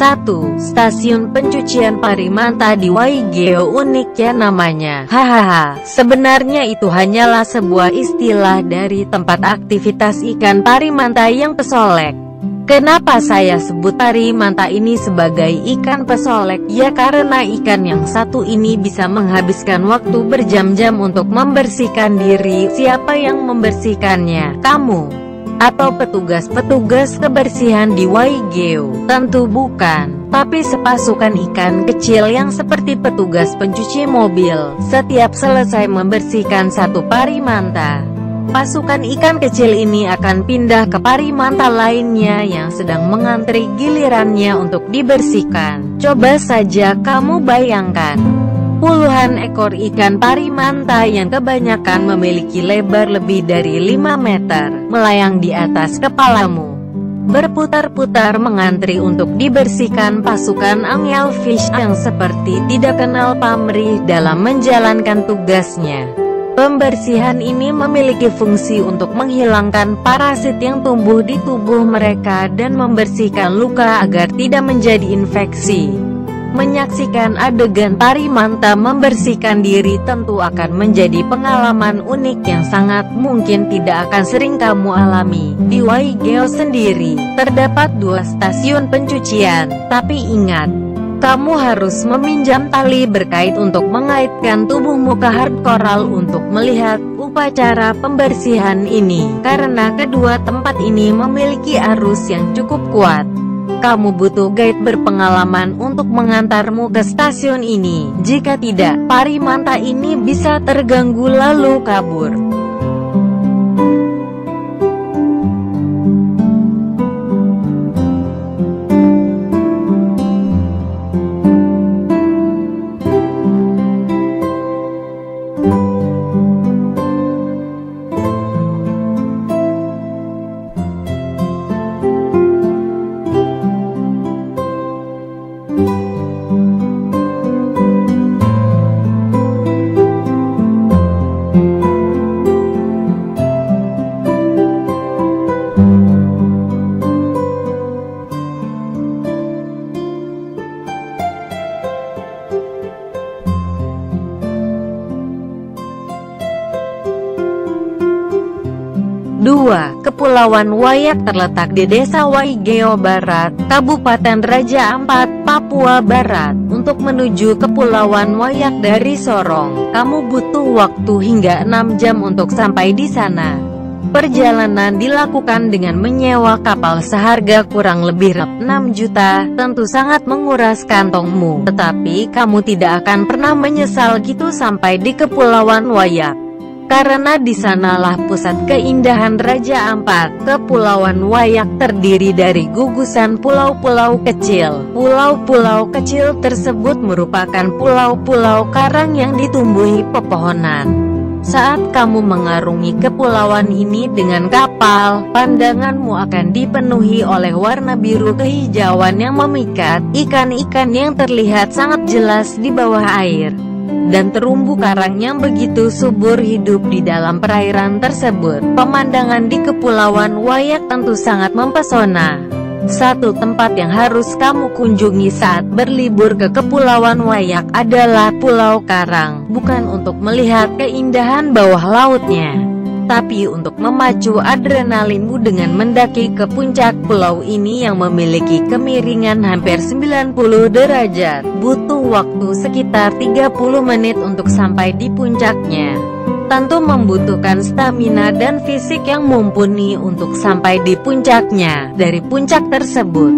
1. Stasiun pencucian Parimanta di Waigeo. Unik ya namanya. Hahaha, sebenarnya itu hanyalah sebuah istilah dari tempat aktivitas ikan Parimanta yang pesolek. Kenapa saya sebut Parimanta ini sebagai ikan pesolek? Ya karena ikan yang satu ini bisa menghabiskan waktu berjam-jam untuk membersihkan diri. Siapa yang membersihkannya? Kamu? Atau petugas-petugas kebersihan di Waigeo? Tentu bukan, tapi sepasukan ikan kecil yang seperti petugas pencuci mobil. Setiap selesai membersihkan satu Parimanta, pasukan ikan kecil ini akan pindah ke Parimanta lainnya yang sedang mengantri gilirannya untuk dibersihkan. Coba saja kamu bayangkan, puluhan ekor ikan Parimanta yang kebanyakan memiliki lebar lebih dari 5 meter, melayang di atas kepalamu, berputar-putar mengantri untuk dibersihkan. Pasukan angelfish yang seperti tidak kenal pamrih dalam menjalankan tugasnya. Pembersihan ini memiliki fungsi untuk menghilangkan parasit yang tumbuh di tubuh mereka dan membersihkan luka agar tidak menjadi infeksi. Menyaksikan adegan Parimanta membersihkan diri tentu akan menjadi pengalaman unik yang sangat mungkin tidak akan sering kamu alami. Di Waigeo sendiri, terdapat 2 stasiun pencucian, tapi ingat, kamu harus meminjam tali berkait untuk mengaitkan tubuhmu ke hard coral untuk melihat upacara pembersihan ini, karena kedua tempat ini memiliki arus yang cukup kuat. Kamu butuh guide berpengalaman untuk mengantarmu ke stasiun ini. Jika tidak, Parimanta ini bisa terganggu lalu kabur. 2. Kepulauan Wayak terletak di Desa Waigeo Barat, Kabupaten Raja Ampat, Papua Barat. Untuk menuju Kepulauan Wayak dari Sorong, kamu butuh waktu hingga 6 jam untuk sampai di sana. Perjalanan dilakukan dengan menyewa kapal seharga kurang lebih 6 juta, tentu sangat menguras kantongmu. Tetapi kamu tidak akan pernah menyesal gitu sampai di Kepulauan Wayak. Karena di sanalah pusat keindahan Raja Ampat. Kepulauan Wayak terdiri dari gugusan pulau-pulau kecil. Pulau-pulau kecil tersebut merupakan pulau-pulau karang yang ditumbuhi pepohonan. Saat kamu mengarungi kepulauan ini dengan kapal, pandanganmu akan dipenuhi oleh warna biru kehijauan yang memikat, ikan-ikan yang terlihat sangat jelas di bawah air, dan terumbu karang yang begitu subur hidup di dalam perairan tersebut. Pemandangan di Kepulauan Wayak tentu sangat mempesona. Satu tempat yang harus kamu kunjungi saat berlibur ke Kepulauan Wayak adalah Pulau Karang, bukan untuk melihat keindahan bawah lautnya, tapi untuk memacu adrenalinmu dengan mendaki ke puncak pulau ini yang memiliki kemiringan hampir 90 derajat. Butuh waktu sekitar 30 menit untuk sampai di puncaknya. Tentu membutuhkan stamina dan fisik yang mumpuni untuk sampai di puncaknya. Dari puncak tersebut,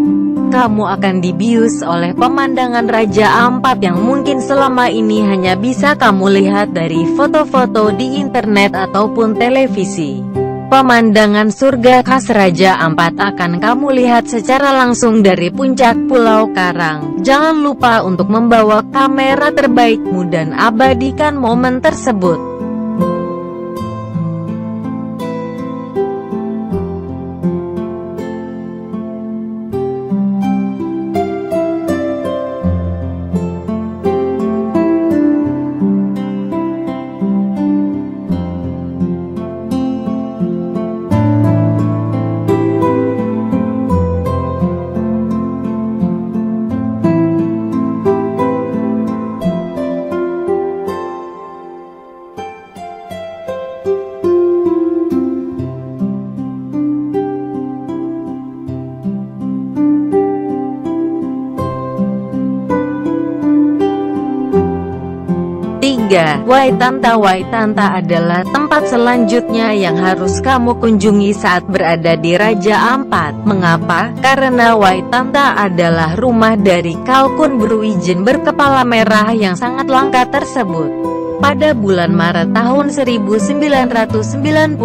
kamu akan dibius oleh pemandangan Raja Ampat yang mungkin selama ini hanya bisa kamu lihat dari foto-foto di internet ataupun televisi. Pemandangan surga khas Raja Ampat akan kamu lihat secara langsung dari puncak Pulau Karang. Jangan lupa untuk membawa kamera terbaikmu dan abadikan momen tersebut. ketiga, Waitanta. Waitanta adalah tempat selanjutnya yang harus kamu kunjungi saat berada di Raja Ampat. Mengapa? Karena Waitanta adalah rumah dari kalkun beruijin berkepala merah yang sangat langka tersebut. Pada bulan Maret tahun 1999,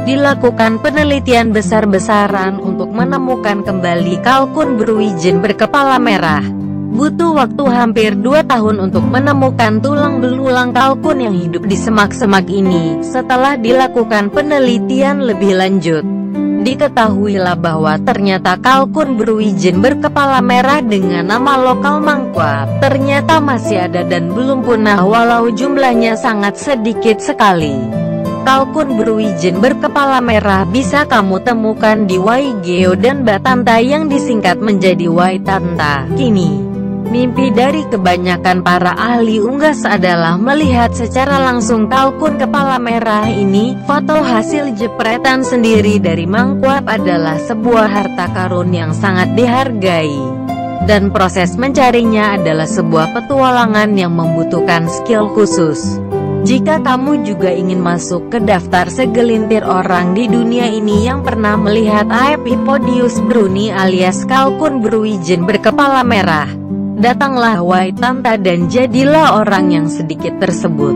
dilakukan penelitian besar-besaran untuk menemukan kembali kalkun beruijin berkepala merah. Butuh waktu hampir 2 tahun untuk menemukan tulang belulang kalkun yang hidup di semak-semak ini. Setelah dilakukan penelitian lebih lanjut, diketahuilah bahwa ternyata kalkun beruijin berkepala merah dengan nama lokal mangkuap ternyata masih ada dan belum punah walau jumlahnya sangat sedikit sekali. Kalkun beruijin berkepala merah bisa kamu temukan di Waigeo dan Batanta yang disingkat menjadi Waitanta. Kini, mimpi dari kebanyakan para ahli unggas adalah melihat secara langsung kalkun kepala merah ini. Foto hasil jepretan sendiri dari mangkuap adalah sebuah harta karun yang sangat dihargai. Dan proses mencarinya adalah sebuah petualangan yang membutuhkan skill khusus. Jika kamu juga ingin masuk ke daftar segelintir orang di dunia ini yang pernah melihat Aepipodius bruni alias kalkun beruijin berkepala merah, datanglah Waitanta dan jadilah orang yang sedikit tersebut.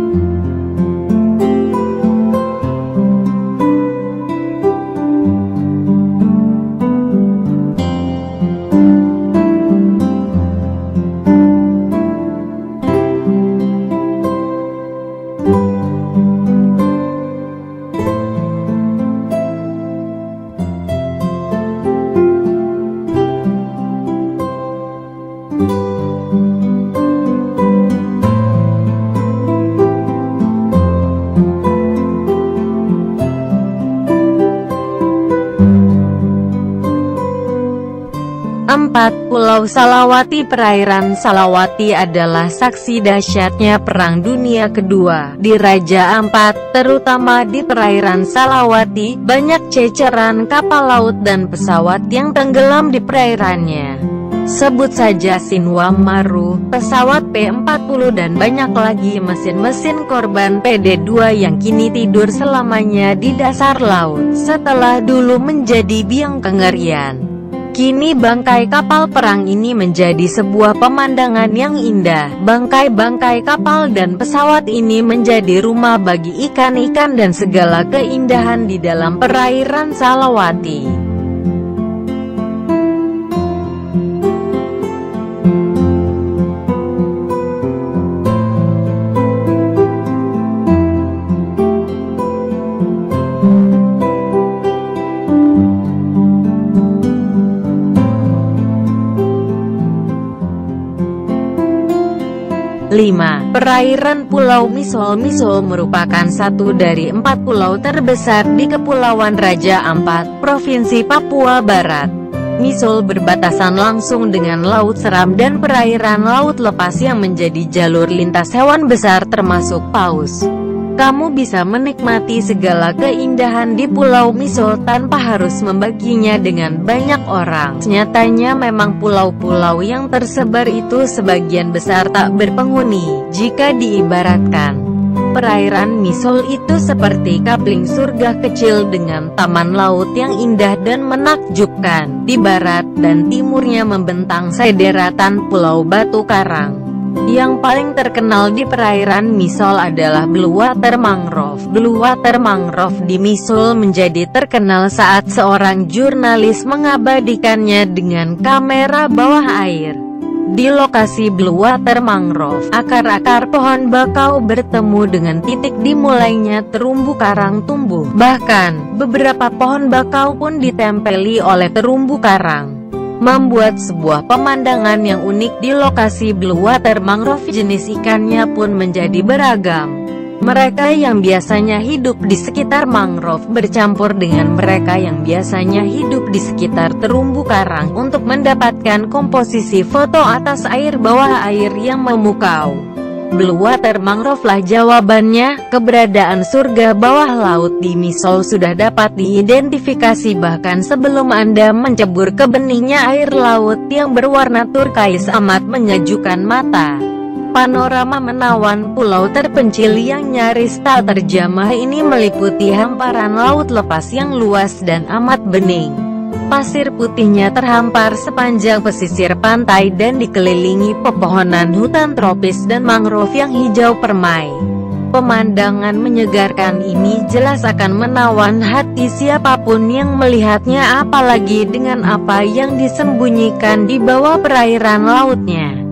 Pulau Salawati. Perairan Salawati adalah saksi dahsyatnya Perang Dunia Kedua. Di Raja Ampat, terutama di perairan Salawati, banyak ceceran kapal laut dan pesawat yang tenggelam di perairannya. Sebut saja Shinwa Maru, pesawat P-40 dan banyak lagi mesin-mesin korban PD-2 yang kini tidur selamanya di dasar laut setelah dulu menjadi biang kengerian. Kini bangkai kapal perang ini menjadi sebuah pemandangan yang indah. Bangkai-bangkai kapal dan pesawat ini menjadi rumah bagi ikan-ikan dan segala keindahan di dalam perairan Salawati. Perairan Pulau Misol. Misol merupakan satu dari 4 pulau terbesar di Kepulauan Raja Ampat, Provinsi Papua Barat. Misol berbatasan langsung dengan Laut Seram dan perairan laut lepas yang menjadi jalur lintas hewan besar termasuk paus. Kamu bisa menikmati segala keindahan di Pulau Misol tanpa harus membaginya dengan banyak orang. Nyatanya memang pulau-pulau yang tersebar itu sebagian besar tak berpenghuni. Jika diibaratkan, perairan Misol itu seperti kapling surga kecil dengan taman laut yang indah dan menakjubkan. Di barat dan timurnya membentang sederetan pulau batu karang. Yang paling terkenal di perairan Misol adalah Blue Water Mangrove. Blue Water Mangrove di Misol menjadi terkenal saat seorang jurnalis mengabadikannya dengan kamera bawah air. Di lokasi Blue Water Mangrove, akar-akar pohon bakau bertemu dengan titik dimulainya terumbu karang tumbuh. Bahkan, beberapa pohon bakau pun ditempeli oleh terumbu karang, membuat sebuah pemandangan yang unik di lokasi Blue Water Mangrove. Jenis ikannya pun menjadi beragam. Mereka yang biasanya hidup di sekitar mangrove bercampur dengan mereka yang biasanya hidup di sekitar terumbu karang untuk mendapatkan komposisi foto atas air bawah air yang memukau. Blue Water Mangrove lah jawabannya. Keberadaan surga bawah laut di Misol sudah dapat diidentifikasi bahkan sebelum Anda mencebur ke benihnya air laut yang berwarna turkais amat menyejukkan mata. Panorama menawan pulau terpencil yang nyaris tak terjamah ini meliputi hamparan laut lepas yang luas dan amat bening. Pasir putihnya terhampar sepanjang pesisir pantai dan dikelilingi pepohonan hutan tropis dan mangrove yang hijau permai. Pemandangan menyegarkan ini jelas akan menawan hati siapapun yang melihatnya, apalagi dengan apa yang disembunyikan di bawah perairan lautnya.